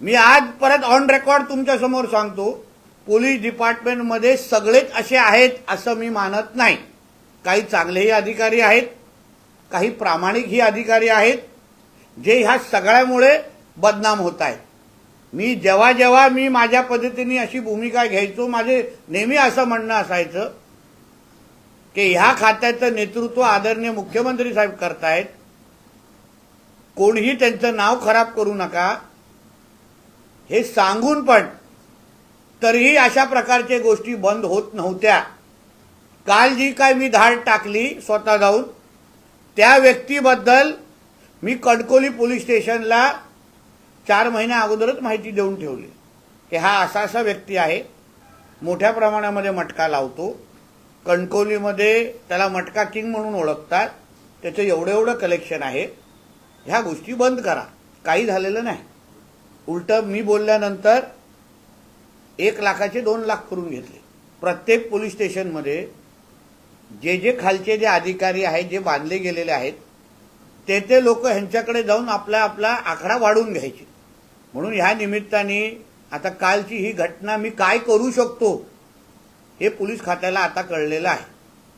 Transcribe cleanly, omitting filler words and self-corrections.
मी आज परत on record तुमच्या समोर सांगतो, पोलीस डिपार्टमेंटमध्ये सगळेच असे आहेत असं मी मानत नाही. काही चांगलेही अधिकारी आहेत, काही प्रामाणिकही अधिकारी आहेत, जे ह्या सगळ्यामुळे बदनाम होत आहेत. मी जेव्हा मी माझ्या पद्धतीने अशी भूमिका घ्यायचो, माझे नेहमी असं म्हणणं असायचं की ह्या खात्याचं नेतृत्व आदरणीय मुख्यमंत्री साहेब करतायत, कोणीही त्यांचं नाव खराब करू नका हे सांगून पण तरीही अशा प्रकारच्या गोष्टी बंद होत नव्हत्या. काल जी काय मी धाड टाकली स्वतः जाऊन, त्या व्यक्तीबद्दल मी कणकवली पोलीस स्टेशनला 4 महिन्या अगोदरच माहिती देऊन ठेवली की हा असा व्यक्ती आहे, मोठ्या प्रमाणामध्ये मटका लावतो, कणकवलीमध्ये त्याला मटका किंग म्हणून ओळखतात, त्याचं एवढं कलेक्शन आहे, ह्या गोष्टी बंद करा. काही झालेलं नाही. उलटं मी बोलल्यानंतर 1 लाखाचे 2 लाख करून घेतले. प्रत्येक पोलीस स्टेशनमध्ये जे खालचे जे अधिकारी आहेत, जे बांधले गेलेले आहेत, ते लोक ह्यांच्याकडे जाऊन आपला आकडा वाढवून घ्यायचे. म्हणून ह्या निमित्ताने आता कालची ही घटना, मी काय करू शकतो हे पोलीस खात्याला आता कळलेलं आहे.